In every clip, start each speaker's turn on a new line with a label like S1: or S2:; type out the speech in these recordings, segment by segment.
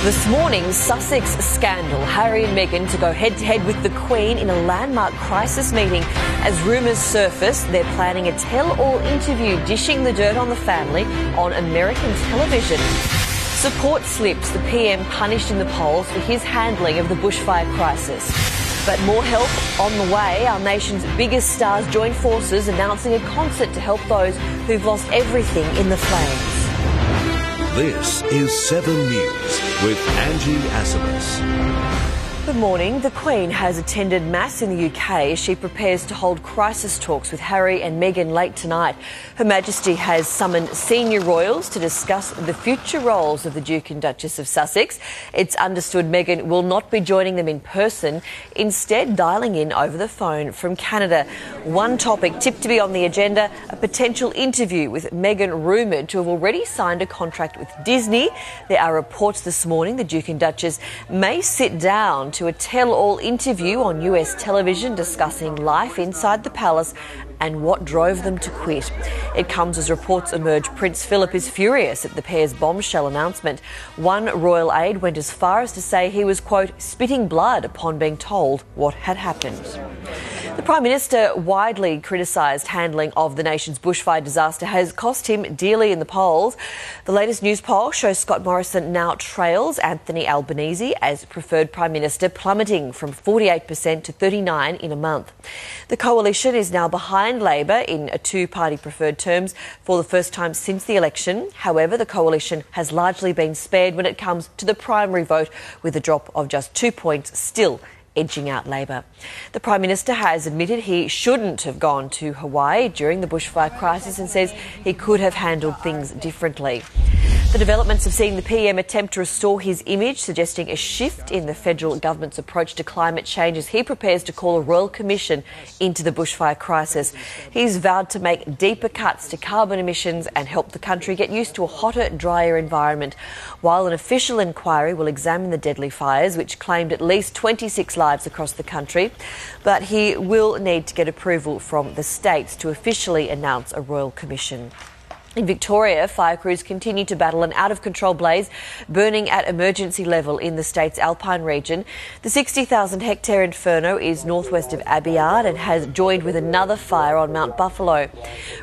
S1: This morning's Sussex scandal. Harry and Meghan to go head-to-head with the Queen in a landmark crisis meeting. As rumours surface, they're planning a tell-all interview dishing the dirt on the family on American television. Support slips. The PM punished in the polls for his handling of the bushfire crisis. But more help on the way. Our nation's biggest stars join forces announcing a concert to help those who've lost everything in the flames.
S2: This is 7 News with Angie Asimus.
S1: Good morning. The Queen has attended Mass in the UK as she prepares to hold crisis talks with Harry and Meghan late tonight. Her Majesty has summoned senior royals to discuss the future roles of the Duke and Duchess of Sussex. It's understood Meghan will not be joining them in person, instead dialing in over the phone from Canada. One topic tipped to be on the agenda, a potential interview with Meghan, rumoured to have already signed a contract with Disney. There are reports this morning the Duke and Duchess may sit down to a tell-all interview on US television discussing life inside the palace and what drove them to quit. It comes as reports emerge Prince Philip is furious at the pair's bombshell announcement. One royal aide went as far as to say he was, quote, spitting blood upon being told what had happened. The Prime Minister, widely criticised handling of the nation's bushfire disaster, has cost him dearly in the polls. The latest news poll shows Scott Morrison now trails Anthony Albanese as preferred Prime Minister, plummeting from 48% to 39% in a month. The coalition is now behind Labor in a two-party preferred terms for the first time since the election. However, the coalition has largely been spared when it comes to the primary vote, with a drop of just 2 points still edging out Labor. The Prime Minister has admitted he shouldn't have gone to Hawaii during the bushfire crisis and says he could have handled things differently. The developments have seen the PM attempt to restore his image, suggesting a shift in the federal government's approach to climate change as he prepares to call a royal commission into the bushfire crisis. He's vowed to make deeper cuts to carbon emissions and help the country get used to a hotter, drier environment, while an official inquiry will examine the deadly fires, which claimed at least 26 lives across the country. But he will need to get approval from the states to officially announce a royal commission. In Victoria, fire crews continue to battle an out-of-control blaze burning at emergency level in the state's Alpine region. The 60,000-hectare inferno is northwest of Abiard and has joined with another fire on Mount Buffalo.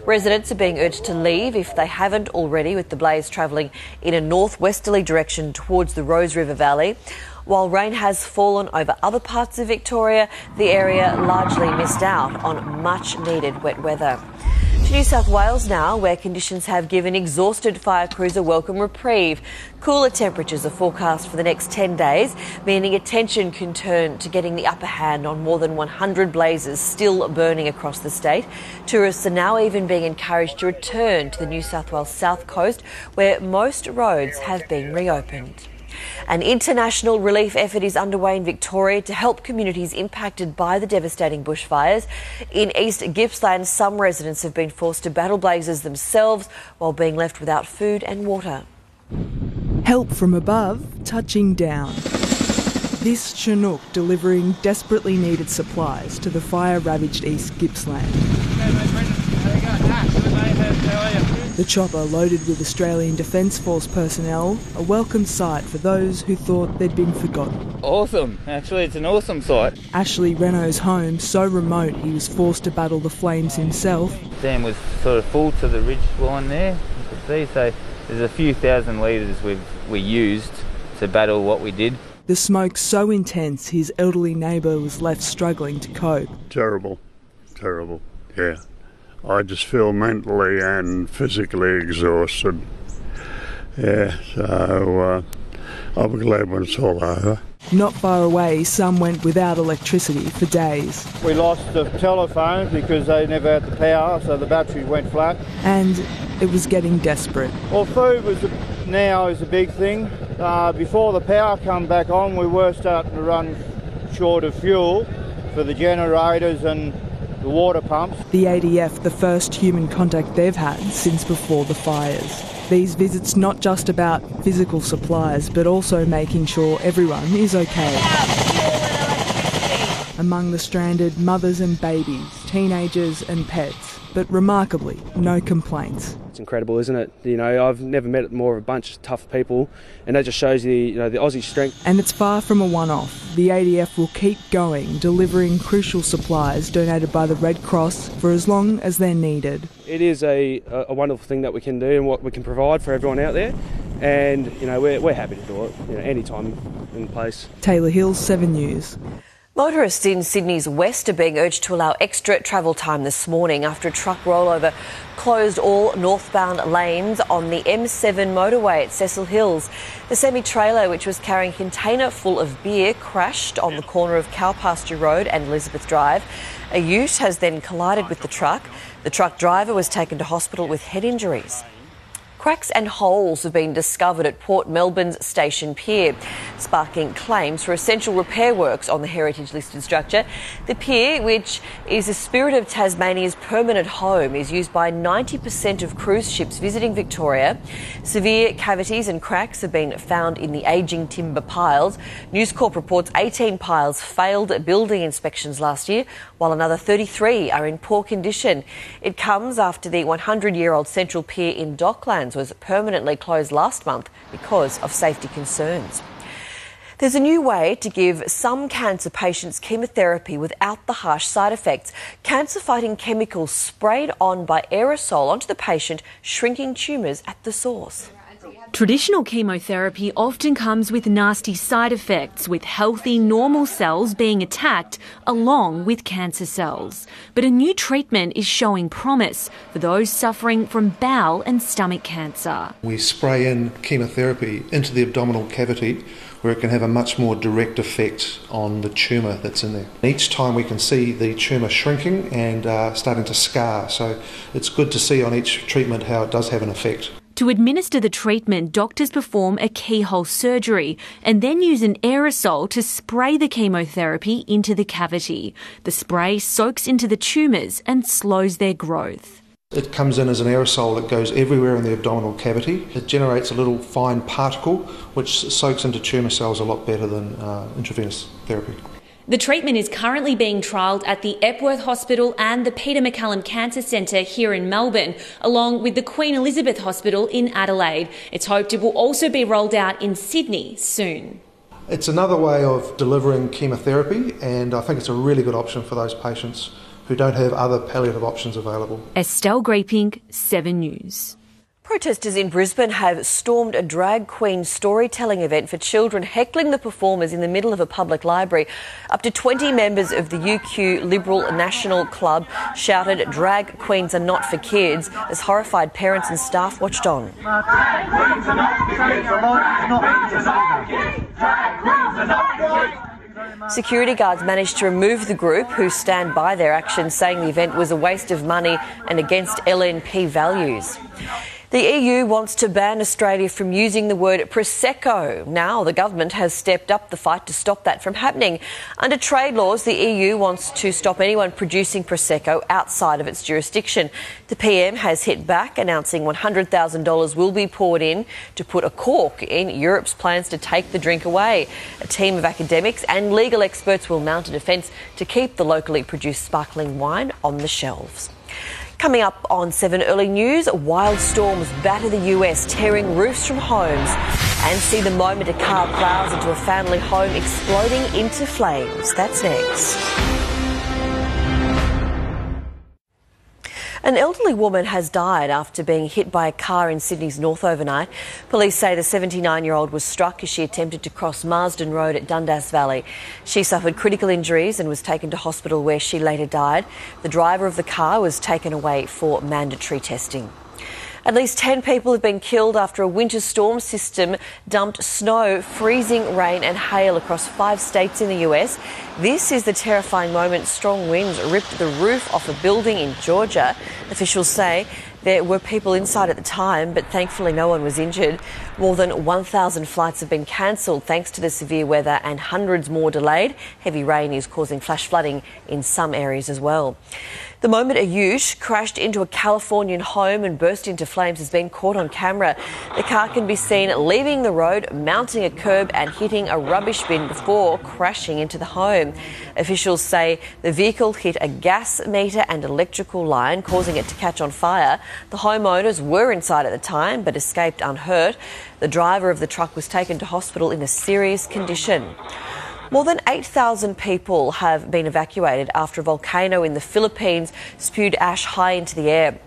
S1: Residents are being urged to leave if they haven't already, with the blaze travelling in a northwesterly direction towards the Rose River Valley. While rain has fallen over other parts of Victoria, the area largely missed out on much-needed wet weather. To New South Wales now, where conditions have given exhausted fire crews a welcome reprieve. Cooler temperatures are forecast for the next 10 days, meaning attention can turn to getting the upper hand on more than 100 blazes still burning across the state. Tourists are now even being encouraged to return to the New South Wales south coast, where most roads have been reopened. An international relief effort is underway in Victoria to help communities impacted by the devastating bushfires. In East Gippsland, some residents have been forced to battle blazes themselves while being left without food and water.
S3: Help from above, touching down. This Chinook delivering desperately needed supplies to the fire-ravaged East Gippsland. The chopper, loaded with Australian Defence Force personnel, a welcome sight for those who thought they'd been forgotten.
S4: Awesome. Actually, it's an awesome sight.
S3: Ashley Renault's home so remote he was forced to battle the flames himself.
S4: Dam was sort of full to the ridge line there, you can see, so there's a few thousand litres we used to battle what we did.
S3: The smoke so intense his elderly neighbour was left struggling to cope.
S5: Terrible, yeah. I just feel mentally and physically exhausted. Yeah, so I'll be glad when it's all over.
S3: Not far away, some went without electricity for days.
S6: We lost the telephones because they never had the power, so the batteries went flat.
S3: And it was getting desperate.
S6: Well, food now is a big thing. Before the power come back on, we were starting to run short of fuel for the generators and the water pumps.
S3: The ADF, the first human contact they've had since before the fires. These visits not just about physical supplies, but also making sure everyone is okay. Among the stranded, mothers and babies, teenagers and pets. But remarkably, no complaints.
S7: It's incredible, isn't it? You know, I've never met more of a bunch of tough people, and that just shows the Aussie strength.
S3: And it's far from a one-off. The ADF will keep going, delivering crucial supplies donated by the Red Cross for as long as they're needed.
S7: It is a wonderful thing that we can do and what we can provide for everyone out there, and you know, we're happy to do it, you know, any time and place.
S3: Taylor Hills, 7 News.
S1: Motorists in Sydney's west are being urged to allow extra travel time this morning after a truck rollover closed all northbound lanes on the M7 motorway at Cecil Hills. The semi-trailer, which was carrying a container full of beer, crashed on the corner of Cowpasture Road and Elizabeth Drive. A ute has then collided with the truck. The truck driver was taken to hospital with head injuries. Cracks and holes have been discovered at Port Melbourne's Station Pier, sparking claims for essential repair works on the heritage-listed structure. The pier, which is the Spirit of Tasmania's permanent home, is used by 90% of cruise ships visiting Victoria. Severe cavities and cracks have been found in the ageing timber piles. News Corp reports 18 piles failed building inspections last year, while another 33 are in poor condition. It comes after the 100-year-old Central Pier in Docklands was permanently closed last month because of safety concerns. There's a new way to give some cancer patients chemotherapy without the harsh side effects. Cancer-fighting chemicals sprayed on by aerosol onto the patient, shrinking tumours at the source.
S8: Traditional chemotherapy often comes with nasty side effects, with healthy, normal cells being attacked along with cancer cells. But a new treatment is showing promise for those suffering from bowel and stomach cancer.
S9: We spray in chemotherapy into the abdominal cavity where it can have a much more direct effect on the tumour that's in there. Each time we can see the tumour shrinking and starting to scar, so it's good to see on each treatment how it does have an effect.
S8: To administer the treatment, doctors perform a keyhole surgery and then use an aerosol to spray the chemotherapy into the cavity. The spray soaks into the tumours and slows their growth.
S9: It comes in as an aerosol that goes everywhere in the abdominal cavity. It generates a little fine particle which soaks into tumour cells a lot better than intravenous therapy.
S8: The treatment is currently being trialled at the Epworth Hospital and the Peter MacCallum Cancer Centre here in Melbourne, along with the Queen Elizabeth Hospital in Adelaide. It's hoped it will also be rolled out in Sydney soon.
S9: It's another way of delivering chemotherapy, and I think it's a really good option for those patients who don't have other palliative options available.
S8: Estelle Graping, 7 News.
S1: Protesters in Brisbane have stormed a drag queen storytelling event for children, heckling the performers in the middle of a public library. Up to 20 members of the UQ Liberal National Club shouted "Drag queens are not for kids" as horrified parents and staff watched on. Security guards managed to remove the group, who stand by their actions, saying the event was a waste of money and against LNP values. The EU wants to ban Australia from using the word Prosecco. Now the government has stepped up the fight to stop that from happening. Under trade laws, the EU wants to stop anyone producing Prosecco outside of its jurisdiction. The PM has hit back, announcing $100,000 will be poured in to put a cork in Europe's plans to take the drink away. A team of academics and legal experts will mount a defence to keep the locally produced sparkling wine on the shelves. Coming up on 7 Early News, wild storms batter the US, tearing roofs from homes, and see the moment a car plows into a family home exploding into flames. That's next. An elderly woman has died after being hit by a car in Sydney's north overnight. Police say the 79-year-old was struck as she attempted to cross Marsden Road at Dundas Valley. She suffered critical injuries and was taken to hospital, where she later died. The driver of the car was taken away for mandatory testing. At least 10 people have been killed after a winter storm system dumped snow, freezing rain and hail across 5 states in the US. This is the terrifying moment strong winds ripped the roof off a building in Georgia. Officials say there were people inside at the time, but thankfully no one was injured. More than 1,000 flights have been cancelled thanks to the severe weather, and hundreds more delayed. Heavy rain is causing flash flooding in some areas as well. The moment a ute crashed into a Californian home and burst into flames has been caught on camera. The car can be seen leaving the road, mounting a curb and hitting a rubbish bin before crashing into the home. Officials say the vehicle hit a gas meter and electrical line, causing it to catch on fire. The homeowners were inside at the time but escaped unhurt. The driver of the truck was taken to hospital in a serious condition. More than 8,000 people have been evacuated after a volcano in the Philippines spewed ash high into the air.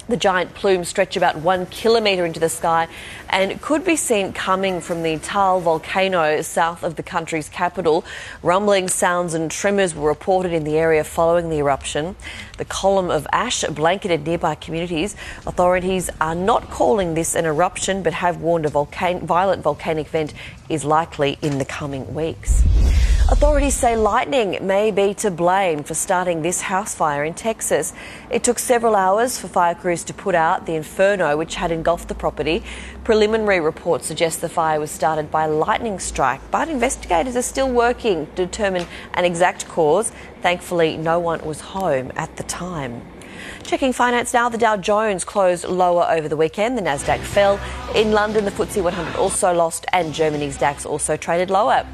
S1: The giant plumes stretch about 1 kilometre into the sky and could be seen coming from the Taal volcano south of the country's capital. Rumbling sounds and tremors were reported in the area following the eruption. The column of ash blanketed nearby communities. Authorities are not calling this an eruption but have warned a violent volcanic event is likely in the coming weeks. Authorities say lightning may be to blame for starting this house fire in Texas. It took several hours for fire crews to put out the inferno which had engulfed the property. Preliminary reports suggest the fire was started by a lightning strike, but investigators are still working to determine an exact cause. Thankfully, no one was home at the time. Checking finance now, the Dow Jones closed lower over the weekend. The Nasdaq fell. In London, the FTSE 100 also lost and Germany's DAX also traded lower.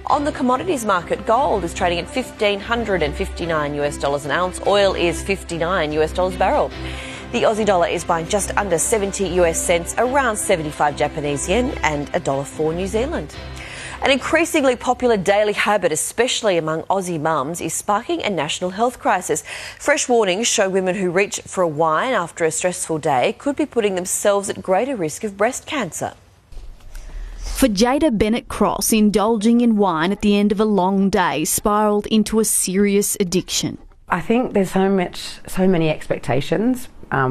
S1: On the commodities market, gold is trading at $1,559 an ounce. Oil is $59 a barrel. The Aussie dollar is buying just under 70 US cents, around 75 Japanese yen and $1.04 New Zealand. An increasingly popular daily habit, especially among Aussie mums, is sparking a national health crisis. Fresh warnings show women who reach for a wine after a stressful day could be putting themselves at greater risk of breast cancer.
S10: For Jada Bennett-Cross, indulging in wine at the end of a long day spiralled into a serious addiction.
S11: I think there's so many expectations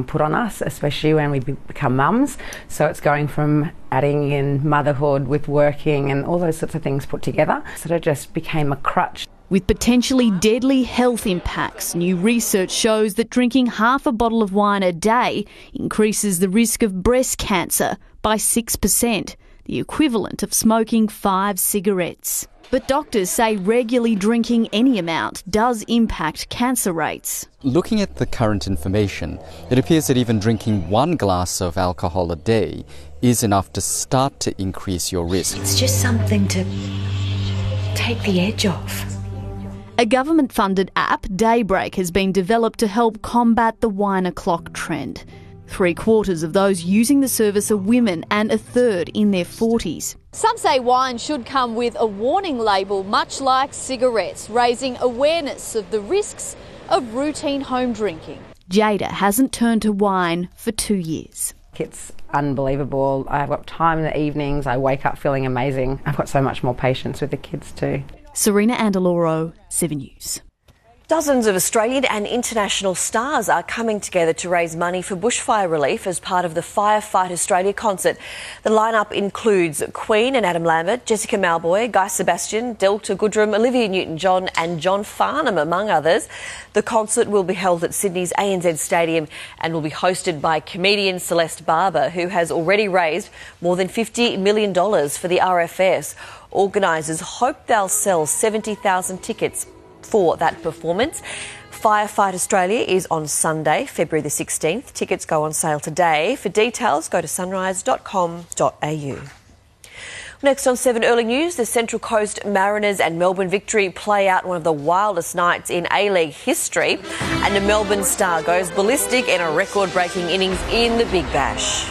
S11: put on us, especially when we become mums. So it's going from adding in motherhood with working and all those sorts of things put together. So it just became a crutch.
S10: With potentially deadly health impacts, new research shows that drinking half a bottle of wine a day increases the risk of breast cancer by 6%, the equivalent of smoking 5 cigarettes. But doctors say regularly drinking any amount does impact cancer rates.
S12: Looking at the current information, it appears that even drinking 1 glass of alcohol a day is enough to start to increase your risk.
S13: It's just something to take the edge off.
S10: A government-funded app, Daybreak, has been developed to help combat the wine o'clock trend. 3/4 of those using the service are women and a third in their 40s.
S14: Some say wine should come with a warning label, much like cigarettes, raising awareness of the risks of routine home drinking.
S10: Jada hasn't turned to wine for 2 years.
S11: It's unbelievable. I've got time in the evenings. I wake up feeling amazing. I've got so much more patience with the kids too.
S10: Serena Andaloro, 7 News.
S1: Dozens of Australian and international stars are coming together to raise money for bushfire relief as part of the Firefight Australia concert. The lineup includes Queen and Adam Lambert, Jessica Mauboy, Guy Sebastian, Delta Goodrem, Olivia Newton-John and John Farnham, among others. The concert will be held at Sydney's ANZ Stadium and will be hosted by comedian Celeste Barber, who has already raised more than $50 million for the RFS. Organisers hope they'll sell 70,000 tickets for that performance. Firefight Australia is on Sunday, February the 16th. Tickets go on sale today. For details, go to sunrise.com.au. Next on 7 Early News, the Central Coast Mariners and Melbourne Victory play out one of the wildest nights in A-League history, and the Melbourne Star goes ballistic in a record-breaking innings in the Big Bash.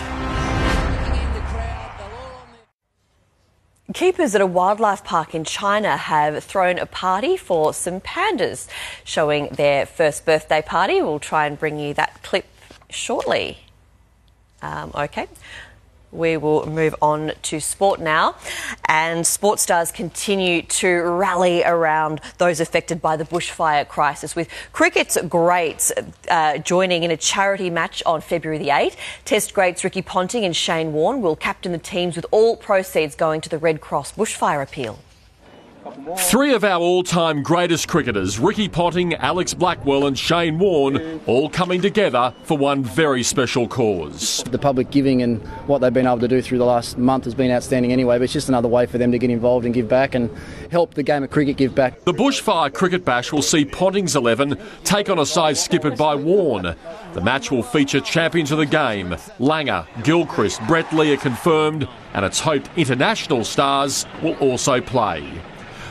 S1: Keepers at a wildlife park in China have thrown a party for some pandas, showing their first birthday party. We'll try and bring you that clip shortly. OK. We will move on to sport now, and sports stars continue to rally around those affected by the bushfire crisis, with cricket's greats joining in a charity match on February the 8th. Test greats Ricky Ponting and Shane Warne will captain the teams, with all proceeds going to the Red Cross bushfire appeal.
S15: Three of our all-time greatest cricketers, Ricky Ponting, Alex Blackwell and Shane Warne, all coming together for one very special cause.
S16: The public giving and what they've been able to do through the last month has been outstanding anyway, but it's just another way for them to get involved and give back and help the game of cricket give back.
S15: The Bushfire Cricket Bash will see Ponting's 11 take on a side skippered by Warne. The match will feature champions of the game. Langer, Gilchrist, Brett Lee are confirmed, and it's hoped international stars will also play.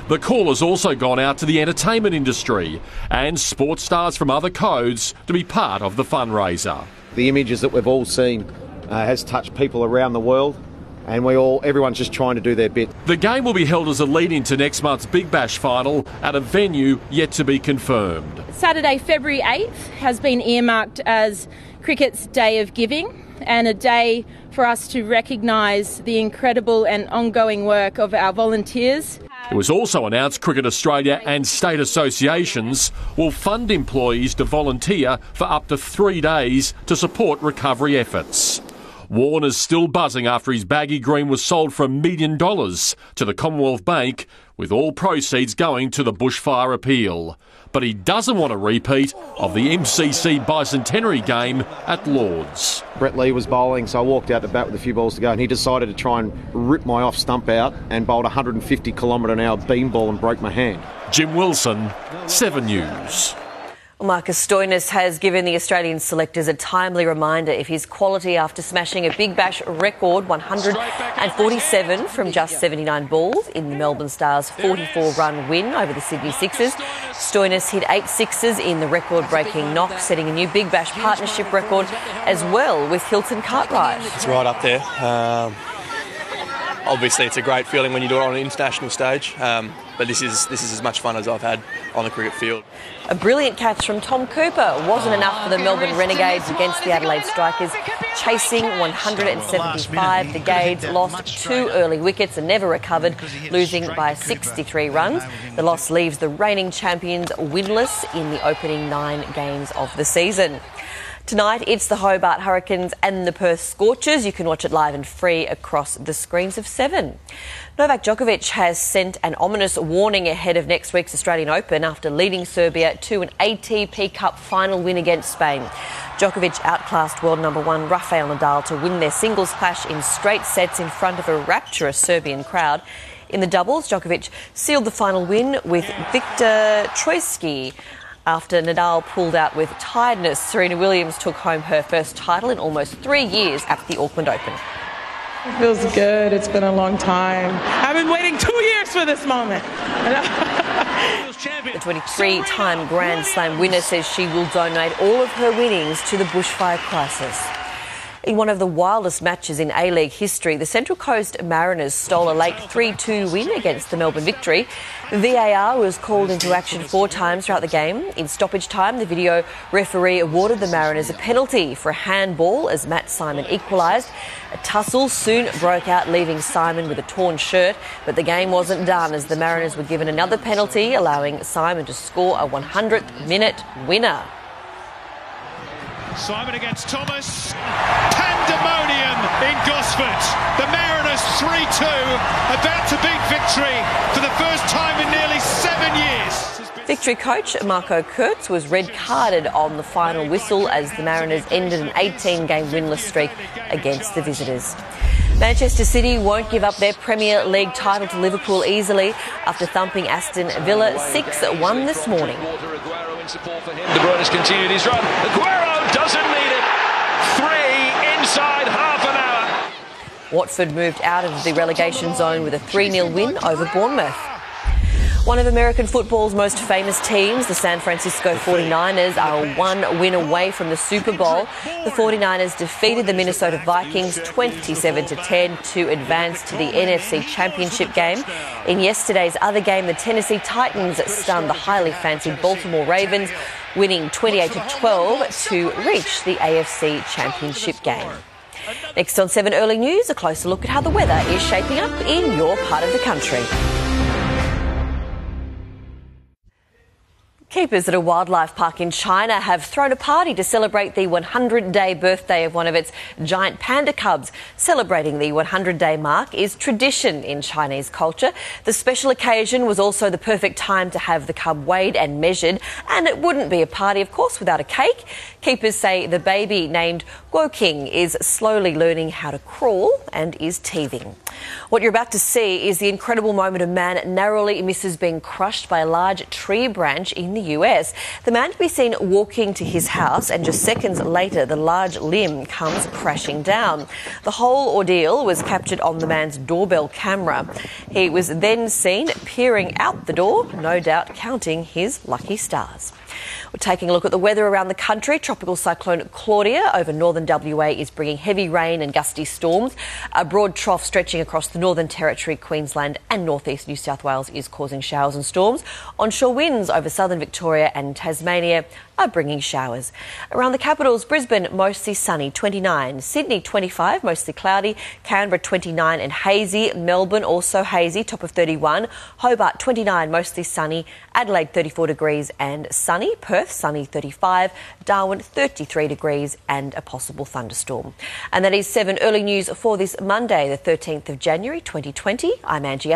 S15: The call has also gone out to the entertainment industry and sports stars from other codes to be part of the fundraiser.
S17: The images that we've all seen has touched people around the world, and everyone's just trying to do their bit.
S15: The game will be held as a lead-in to next month's Big Bash final at a venue yet to be confirmed.
S18: Saturday, February 8th has been earmarked as Cricket's Day of Giving, and a day for us to recognise the incredible and ongoing work of our volunteers.
S15: It was also announced Cricket Australia and state associations will fund employees to volunteer for up to 3 days to support recovery efforts. Warner's still buzzing after his baggy green was sold for $1 million to the Commonwealth Bank, with all proceeds going to the bushfire appeal. But he doesn't want a repeat of the MCC Bicentenary game at Lords.
S17: Brett Lee was bowling, so I walked out to bat with a few balls to go, and he decided to try and rip my off stump out and bowled a 150 km/h beam ball and broke my hand.
S15: Jim Wilson, 7 News.
S1: Marcus Stoinis has given the Australian selectors a timely reminder of his quality after smashing a Big Bash record 147 from just 79 balls in the Melbourne Stars' 44-run win over the Sydney Sixers. Stoinis hit 8 sixes in the record-breaking knock, setting a new Big Bash partnership record as well with Hilton Cartwright.
S19: It's right up there. Obviously, it's a great feeling when you do it on an international stage, but this is as much fun as I've had on the cricket field.
S1: A brilliant catch from Tom Cooper wasn't enough for the Melbourne Renegades against the Adelaide Strikers. Chasing 175, the Gades lost 2 early wickets and never recovered, losing by 63 runs. The loss leaves the reigning champions winless in the opening 9 games of the season. Tonight, it's the Hobart Hurricanes and the Perth Scorchers. You can watch it live and free across the screens of 7. Novak Djokovic has sent an ominous warning ahead of next week's Australian Open after leading Serbia to an ATP Cup final win against Spain. Djokovic outclassed world number 1 Rafael Nadal to win their singles clash in straight sets in front of a rapturous Serbian crowd. In the doubles, Djokovic sealed the final win with Viktor Troicki. After Nadal pulled out with tiredness, Serena Williams took home her first title in almost 3 years at the Auckland Open.
S20: It feels good. It's been a long time. I've been waiting 2 years for this moment.
S1: The 23-time Grand Slam winner says she will donate all of her winnings to the bushfire crisis. In one of the wildest matches in A-League history, the Central Coast Mariners stole a late 3-2 win against the Melbourne Victory. VAR was called into action 4 times throughout the game. In stoppage time, the video referee awarded the Mariners a penalty for a handball as Matt Simon equalised. A tussle soon broke out, leaving Simon with a torn shirt, but the game wasn't done as the Mariners were given another penalty, allowing Simon to score a 100th-minute winner.
S21: Simon against Thomas. Pandemonium in Gosford. The Mariners 3-2, about to beat Victory for the first time in nearly 7 years.
S1: Victory coach Marco Kurtz was red-carded on the final whistle as the Mariners ended an 18-game winless streak against the visitors. Manchester City won't give up their Premier League title to Liverpool easily after thumping Aston Villa 6-1 this morning.
S22: De Bruyne has continued his run. Aguero doesn't need it. 3 inside half an hour.
S1: Watford moved out of the relegation zone with a 3-0 win over Bournemouth. One of American football's most famous teams, the San Francisco 49ers, are 1 win away from the Super Bowl. The 49ers defeated the Minnesota Vikings 27-10 to advance to the NFC Championship game. In yesterday's other game, the Tennessee Titans stunned the highly fancied Baltimore Ravens, winning 28-12 to reach the AFC Championship game. Next on 7 Early News, a closer look at how the weather is shaping up in your part of the country. Keepers at a wildlife park in China have thrown a party to celebrate the 100-day birthday of one of its giant panda cubs. Celebrating the 100-day mark is tradition in Chinese culture. The special occasion was also the perfect time to have the cub weighed and measured, and it wouldn't be a party, of course, without a cake. Keepers say the baby, named Guoqing, is slowly learning how to crawl and is teething. What you're about to see is the incredible moment a man narrowly misses being crushed by a large tree branch in the US. The man to be seen walking to his house, and just seconds later the large limb comes crashing down. The whole ordeal was captured on the man's doorbell camera. He was then seen peering out the door, no doubt counting his lucky stars. We're taking a look at the weather around the country. Tropical cyclone Claudia over northern WA is bringing heavy rain and gusty storms. A broad trough stretching across the Northern Territory, Queensland and northeast New South Wales is causing showers and storms. Onshore winds over southern Victoria and Tasmania are bringing showers. Around the capitals, Brisbane mostly sunny, 29. Sydney 25, mostly cloudy. Canberra 29 and hazy. Melbourne also hazy, top of 31. Hobart 29, mostly sunny. Adelaide 34 degrees and sunny. Perth sunny, 35. Darwin 33 degrees and a possible thunderstorm. And that is 7 early news for this Monday, the 13th of January 2020. I'm Angie.